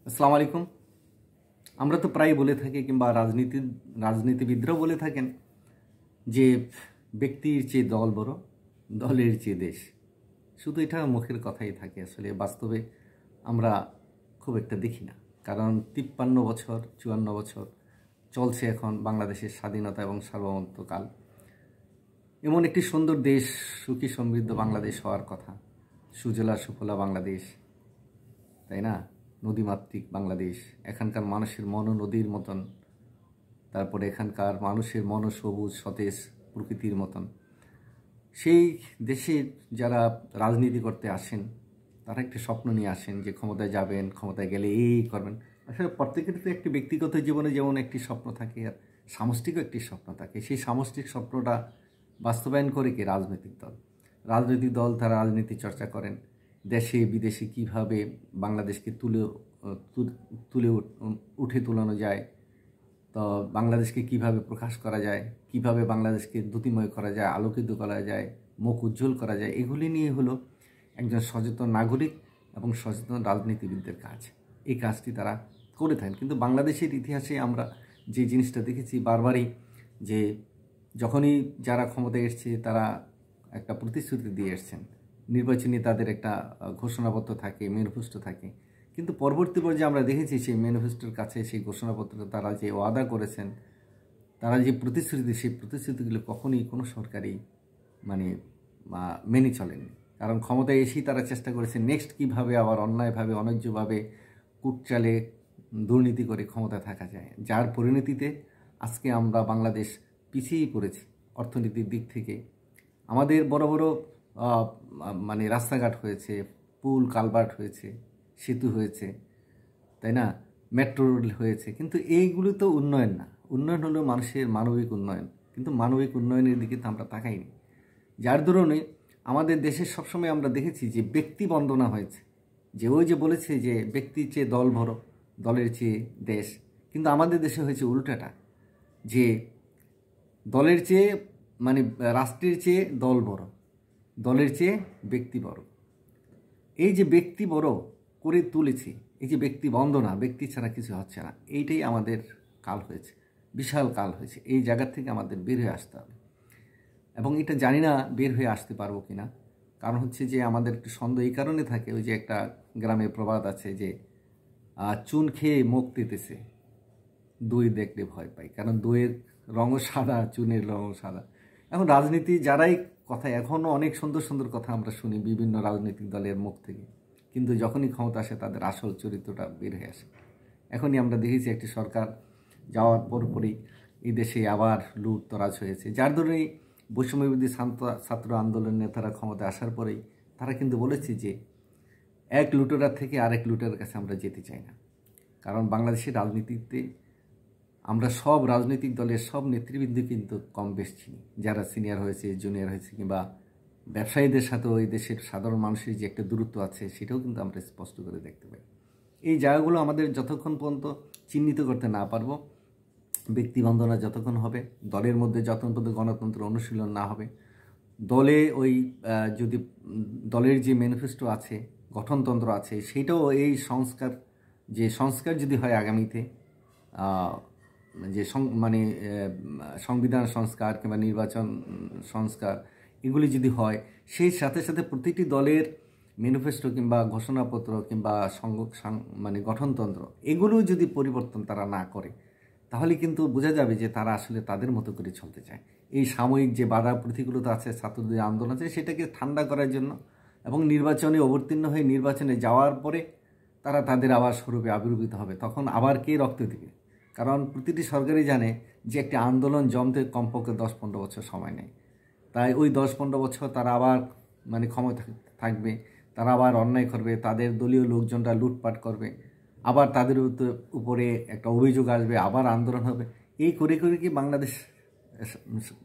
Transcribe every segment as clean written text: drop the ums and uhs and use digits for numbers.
আসসালামু আলাইকুম। আমরা তো প্রায় বলে থাকি কিংবা রাজনীতিবিদরাও বলে থাকেন যে ব্যক্তির চেয়ে দল বড়, দলের চেয়ে দেশ। শুধু এটা মুখের কথাই থাকে, আসলে বাস্তবে আমরা খুব একটা দেখি না। কারণ 53 বছর 54 বছর চলছে এখন বাংলাদেশের স্বাধীনতা এবং সার্বভৌমত্বকাল। এমন একটি সুন্দর দেশ, সুখী সমৃদ্ধ বাংলাদেশ হওয়ার কথা, সুজলা সুফলা বাংলাদেশ, তাই না? নদীমাতৃক বাংলাদেশ, এখানকার মানুষের মন নদীর মতন, তারপরে এখানকার মানুষের মন সবুজ সতেজ প্রকৃতির মতন। সেই দেশের যারা রাজনীতি করতে আসেন তারা একটি স্বপ্ন নিয়ে আসেন যে ক্ষমতায় যাবেন, ক্ষমতায় গেলে এই করবেন। আসলে প্রত্যেকের তো একটি ব্যক্তিগত জীবনে যেমন একটি স্বপ্ন থাকে, আর সামষ্টিকও একটি স্বপ্ন থাকে। সেই সামষ্টিক স্বপ্নটা বাস্তবায়ন করে কে? রাজনৈতিক দল তারা রাজনীতি চর্চা করেন। দেশে বিদেশে কিভাবে বাংলাদেশকে তুলে উঠে তোলানো যায়, তো বাংলাদেশকে কিভাবে প্রকাশ করা যায়, কিভাবে বাংলাদেশকে দ্যুতিময় করা যায়, আলোকিত করা যায়, মুখ উজ্জ্বল করা যায়, এগুলি নিয়ে হলো একজন সচেতন নাগরিক এবং সচেতন রাজনীতিবিদদের কাজ। এই কাজটি তারা করে থাকেন। কিন্তু বাংলাদেশের ইতিহাসে আমরা যে জিনিসটা দেখেছি বারবারই, যে যখনই যারা ক্ষমতায় এসছে তারা একটা প্রতিশ্রুতি দিয়ে এসছেন, নির্বাচনী তাদের একটা ঘোষণাপত্র থাকে, ম্যানিফেস্টো থাকে। কিন্তু পরবর্তী পর্যায়ে আমরা দেখেছি সেই ম্যানিফেস্টোর কাছে সেই ঘোষণাপত্র তারা যে ওয়াদা করেছেন, তারা যে প্রতিশ্রুতি, সেই প্রতিশ্রুতিগুলো কখনই কোনো সরকারই মেনে চলেনি। কারণ ক্ষমতায় এসেই তারা চেষ্টা করেছে নেক্সট কীভাবে আবার অন্যায়ভাবে অন্যায্যভাবে কুটচালে দুর্নীতি করে ক্ষমতায় থাকা যায়, যার পরিণতিতে আজকে আমরা বাংলাদেশ পিছিয়েই পড়েছি অর্থনীতির দিক থেকে। আমাদের বড় বড় রাস্তাঘাট হয়েছে, পুল কালভার্ট হয়েছে, সেতু হয়েছে, তাই না, মেট্রো রেল হয়েছে, কিন্তু এইগুলো তো উন্নয়ন না। উন্নয়ন হলো মানুষের মানবিক উন্নয়ন, কিন্তু মানবিক উন্নয়নের দিকে তো আমরা তাকাইনি। যার দরুনে আমাদের দেশে সবসময় আমরা দেখেছি যে ব্যক্তি বন্দনা হয়েছে, যে ওই যে বলেছে যে ব্যক্তির চেয়ে দল বড়, দলের চেয়ে দেশ। কিন্তু আমাদের দেশে হয়েছে উল্টাটা, যে দলের চেয়ে রাষ্ট্রের চেয়ে দল বড়, দলের চেয়ে ব্যক্তি বড়। এই যে ব্যক্তি বড় করে তুলেছি, এই যে ব্যক্তি বন্দনা, ব্যক্তি ছাড়া কিছু হচ্ছে না, এইটাই আমাদের কাল হয়েছে, বিশাল কাল হয়েছে। এই জায়গা থেকে আমাদের বের হয়ে আসতে হবে, এবং এটা জানি না বের হয়ে আসতে পারবো কিনা। কারণ হচ্ছে যে আমাদের একটু সন্দেহ এই কারণে থাকে, ওই যে একটা গ্রামে প্রবাদ আছে যে চুন খেয়ে মুখ তেতেছে, দই দেখলে ভয় পাই। কারণ দইয়ের রঙও সাদা, চুনের রঙও সাদা। এখন রাজনীতি যারাই কথা, এখনও অনেক সুন্দর সুন্দর কথা আমরা শুনি বিভিন্ন রাজনৈতিক দলের মুখ থেকে, কিন্তু যখনই ক্ষমতা আসে তাদের আসল চরিত্রটা বের হয়ে আসে। এখনই আমরা দেখেছি একটি সরকার যাওয়ার পরপরই এই দেশে আবার লুটতরাজ হয়েছে, যার ধরেই বৈষম্যবিরোধী ছাত্র আন্দোলনের নেতারা ক্ষমতায় আসার পরেই তারা কিন্তু বলেছে যে এক লুটেরার থেকে আরেক লুটেরার কাছে আমরা যেতে চাই না। কারণ বাংলাদেশের রাজনীতিতে আমরা সব রাজনৈতিক দলের সব নেতৃবৃন্দ কিন্তু কম বেশ চিনি, যারা সিনিয়র হয়েছে, জুনিয়র হয়েছে, কিংবা ব্যবসায়ীদের সাথেও এই দেশের সাধারণ মানুষের যে একটা দূরত্ব আছে সেটাও কিন্তু আমরা স্পষ্ট করে দেখতে পাই। এই জায়গাগুলো আমাদের যতক্ষণ পর্যন্ত চিহ্নিত করতে না পারবো, ব্যক্তিবন্দনা যতক্ষণ হবে, দলের মধ্যে যতক্ষণ পর্যন্ত গণতন্ত্র অনুশীলন না হবে, দলে ওই যদি দলের যে ম্যানিফেস্টো আছে, গঠনতন্ত্র আছে, সেটাও এই সংস্কার যদি হয় আগামীতে, যে সংবিধান সংস্কার কিংবা নির্বাচন সংস্কার, এগুলি যদি হয়, সেই সাথে সাথে প্রতিটি দলের ম্যানিফেস্টো কিংবা ঘোষণাপত্র কিংবা গঠনতন্ত্র, এগুলো যদি পরিবর্তন তারা না করে, তাহলে কিন্তু বোঝা যাবে যে তারা আসলে তাদের মতো করে চলতে চায়। এই সাময়িক যে বাধা প্রতিকূলতা আছে, ছাত্রদের আন্দোলন আছে, সেটাকে ঠান্ডা করার জন্য, এবং নির্বাচনে অবতীর্ণ হয়ে নির্বাচনে যাওয়ার পরে তারা তাদের আবার স্বরূপে আবির্ভূত হবে, তখন আবার কে রক্ত দেবে? কারণ প্রতিটি সরকারই জানে যে একটি আন্দোলন জমতে কমপক্ষে 10-15 বছর সময় নেয়। তাই ওই 10-15 বছর তারা আবার ক্ষমতা থাকবে, তারা আবার অন্যায় করবে, তাদের দলীয় লোকজনরা লুটপাট করবে, আবার তাদের উপরে একটা অভিযোগ আসবে, আবার আন্দোলন হবে। এই করে করে কি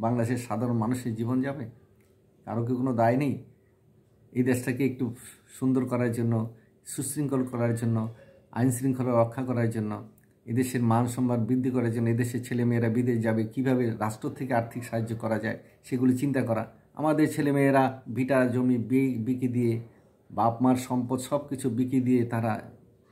বাংলাদেশের সাধারণ মানুষের জীবন যাবে? কারো কি কোনো দায় নেই? এই দেশটাকে একটু সুন্দর করার জন্য, সুশৃঙ্খল করার জন্য, আইন শৃঙ্খলা রক্ষা করার জন্য, এদেশের মান সম্মান বৃদ্ধি করার জন্য, এদেশের ছেলেমেয়েরা বিদেশ যাবে, কিভাবে রাষ্ট্র থেকে আর্থিক সাহায্য করা যায় সেগুলি চিন্তা করা। আমাদের ছেলেমেয়েরা ভিটা জমি বিকি দিয়ে, বাপ মার সম্পদ সব কিছু বিকি দিয়ে তারা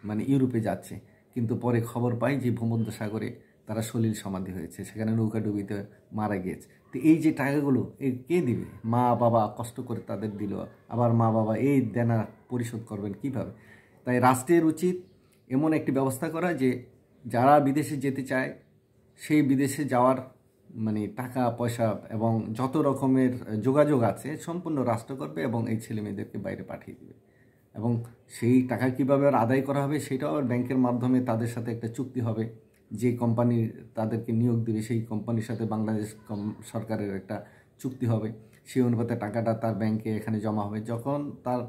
মানে ইউরোপে যাচ্ছে, কিন্তু পরে খবর পাই যে ভূমধ্যসাগরে তারা সলিল সমাধি হয়েছে, সেখানে নৌকাডুবিতে মারা গিয়েছে। তো এই যে টাকাগুলো এই কে দিবে? মা বাবা কষ্ট করে তাদের দিল, আবার মা বাবা এই দেনা পরিশোধ করবেন কিভাবে? তাই রাষ্ট্রের উচিত এমন একটি ব্যবস্থা করা যে যারা বিদেশে যেতে চায় সেই বিদেশে যাওয়ার মানে টাকা পয়সা এবং যত রকমের যোগাযোগ আছে সম্পূর্ণ রাষ্ট্র করবে এবং এই ছেলে মেয়েদেরকে বাইরে পাঠিয়ে দেবে। এবং সেই টাকা কীভাবে আর আদায় করা হবে সেটাও আর ব্যাংকের মাধ্যমে তাদের সাথে একটা চুক্তি হবে। যে কোম্পানি তাদেরকে নিয়োগ দেবে সেই কোম্পানির সাথে বাংলাদেশ সরকারের একটা চুক্তি হবে, সেই অনুপাতে টাকাটা তার ব্যাংকে এখানে জমা হবে। যখন তার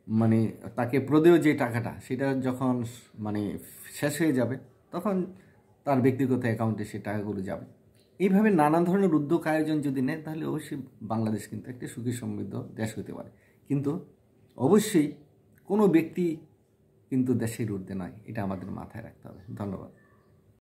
মানে তাকে প্রদেয় যে টাকাটা সেটা যখন মানে শেষ হয়ে যাবে তখন তার ব্যক্তিগত অ্যাকাউন্টে সেই টাকাগুলো যাবে। এইভাবে নানা ধরনের উদ্যোগ আয়োজন যদি নেয় তাহলে অবশ্যই বাংলাদেশ কিন্তু একটা সুখী সমৃদ্ধ দেশ হতে পারে। কিন্তু অবশ্যই কোনো ব্যক্তি কিন্তু দেশের ঊর্ধ্বে নয়, এটা আমাদের মাথায় রাখতে হবে। ধন্যবাদ।